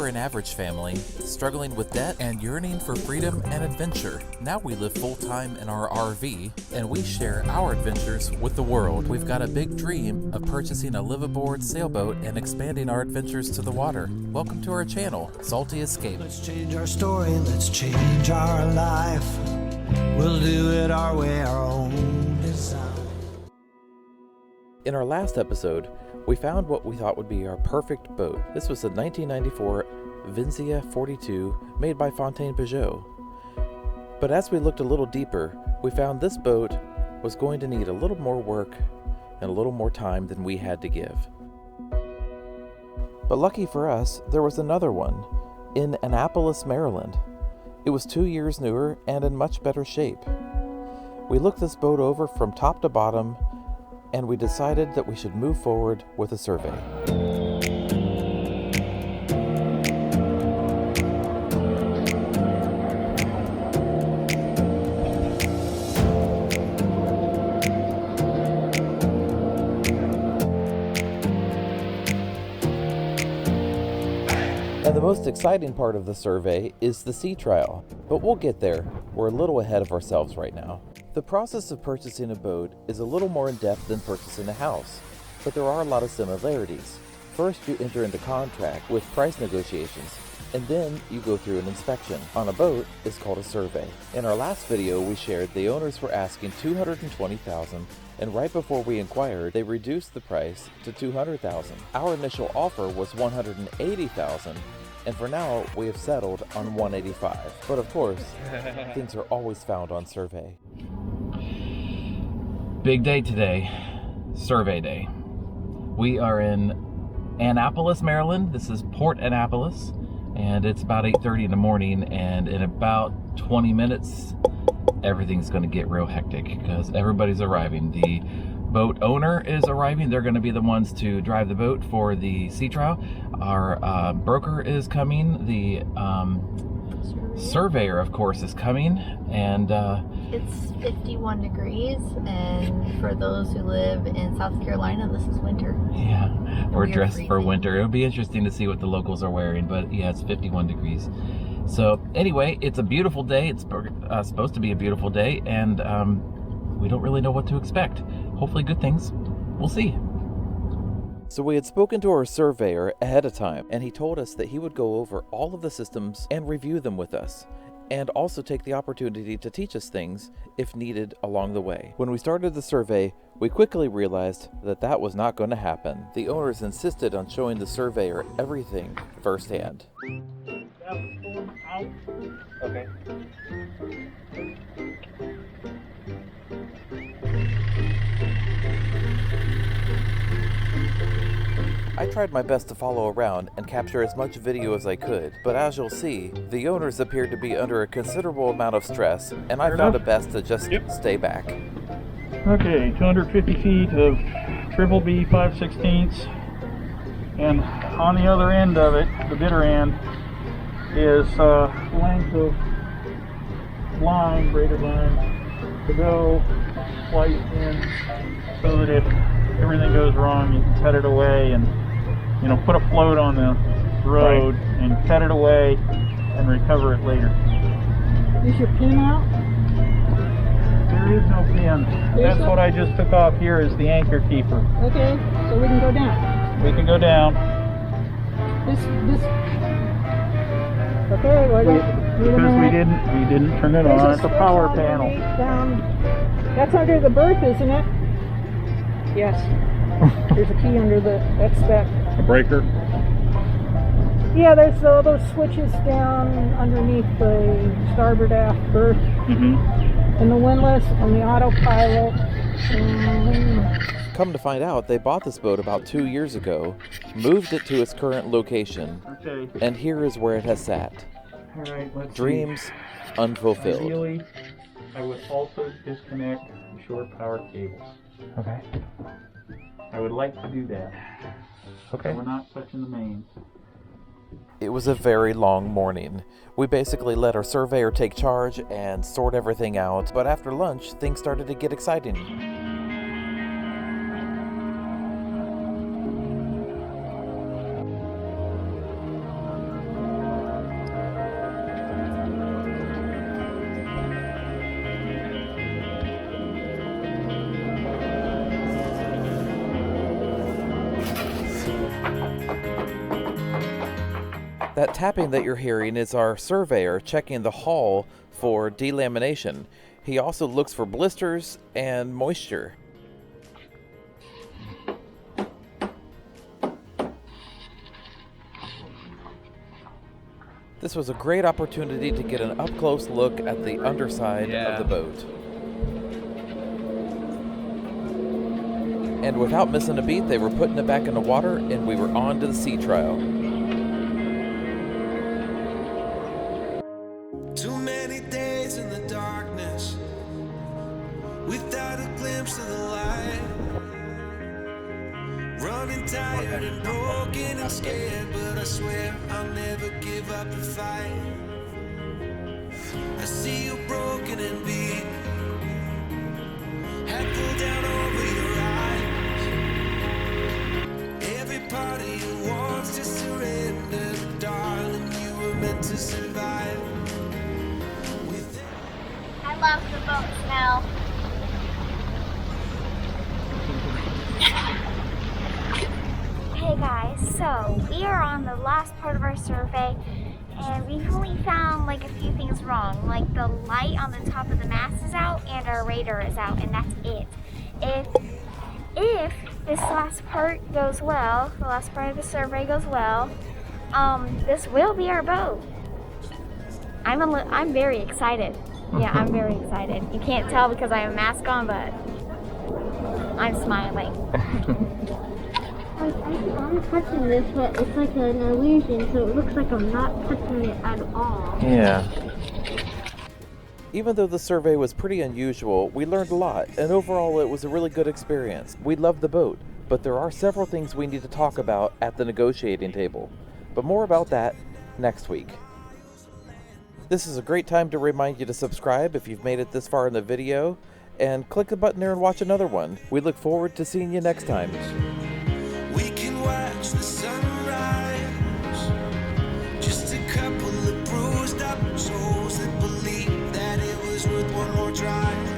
were an average family, struggling with debt and yearning for freedom and adventure. Now we live full-time in our RV, and we share our adventures with the world. We've got a big dream of purchasing a live-aboard sailboat and expanding our adventures to the water. Welcome to our channel, Salty Escape. Let's change our story, let's change our life. We'll do it our way, our own design. In our last episode, we found what we thought would be our perfect boat. This was a 1994 Vincia 42 made by Fontaine Peugeot. But as we looked a little deeper, we found this boat was going to need a little more work and a little more time than we had to give. But lucky for us, there was another one in Annapolis, Maryland. It was 2 years newer and in much better shape. We looked this boat over from top to bottom, and we decided that we should move forward with a survey. And the most exciting part of the survey is the sea trial, but we'll get there. We're a little ahead of ourselves right now. The process of purchasing a boat is a little more in-depth than purchasing a house, but there are a lot of similarities. First, you enter into contract with price negotiations, and then you go through an inspection. On a boat, it's called a survey. In our last video, we shared the owners were asking $220,000, and right before we inquired, they reduced the price to $200,000. Our initial offer was $180,000, and for now, we have settled on $185,000. But of course, things are always found on survey. Big day today, survey day. We are in Annapolis, Maryland. This is Port Annapolis, and it's about 8:30 in the morning, and in about 20 minutes, everything's gonna get real hectic because everybody's arriving. The boat owner is arriving. They're gonna be the ones to drive the boat for the sea trial. Our broker is coming. The surveyor, of course, is coming, and it's 51 degrees, and for those who live in South Carolina, this is winter. Yeah, we're dressed for winter. It'll be interesting to see what the locals are wearing, but yeah, it's 51 degrees. So anyway, it's a beautiful day. It's supposed to be a beautiful day, and we don't really know what to expect. Hopefully good things. We'll see. So we had spoken to our surveyor ahead of time, and he told us that he would go over all of the systems and review them with us, and also take the opportunity to teach us things if needed along the way. When we started the survey, we quickly realized that that was not going to happen. The owners insisted on showing the surveyor everything firsthand. Okay. I tried my best to follow around and capture as much video as I could, but as you'll see, the owners appeared to be under a considerable amount of stress, and I found it best to just stay back. Okay, 250 feet of triple B 5/16, and on the other end of it, the bitter end, is length of line, braided line, to go white in, so that if everything goes wrong, you can cut it away and, you know, put a float on the road and cut it away and recover it later. Is your pin out? There is no pin. That's what I just took off here is the anchor keeper. Okay, so we can go down. We can go down. This. Okay, well, Because we didn't turn it on. It's a power panel. Down. That's under the berth, isn't it? Yes. There's a key under that's that. A breaker? Yeah, there's those switches down underneath the starboard aft berth. And the windlass and the autopilot. Come to find out, they bought this boat about 2 years ago, moved it to its current location, and here is where it has sat. All right, let's Dreams unfulfilled. Ideally, I would also disconnect the shore power cables. Okay. I would like to do that. Okay. We're not touching the mains. It was a very long morning. We basically let our surveyor take charge and sort everything out, but after lunch, things started to get exciting. That tapping that you're hearing is our surveyor checking the hull for delamination. He also looks for blisters and moisture. This was a great opportunity to get an up-close look at the underside of the boat. And without missing a beat, they were putting it back in the water, and we were on to the sea trial. Too many days in the darkness without a glimpse of the light. Running tired and broken and scared, but I swear I'll never give up the fight. I see you broken and beat, head pulled down over your eyes. Every part of you wants to surrender, but darling, you were meant to survive. I love the boat smell. Hey guys, so we are on the last part of our survey and we've only found like a few things wrong. Like the light on the top of the mast is out and our radar is out, and that's it. If this last part goes well, the last part of the survey goes well, this will be our boat. I'm very excited. Yeah, I'm very excited. You can't tell because I have a mask on, but I'm smiling. I'm touching this, but it's like an illusion, so it looks like I'm not touching it at all. Yeah. Even though the survey was pretty unusual, we learned a lot, and overall it was a really good experience. We loved the boat, but there are several things we need to talk about at the negotiating table. But more about that next week. This is a great time to remind you to subscribe if you've made it this far in the video, and click the button there and watch another one. We look forward to seeing you next time. We can watch the sunrise. Just a couple of bruised up souls that believe that it was worth one more try.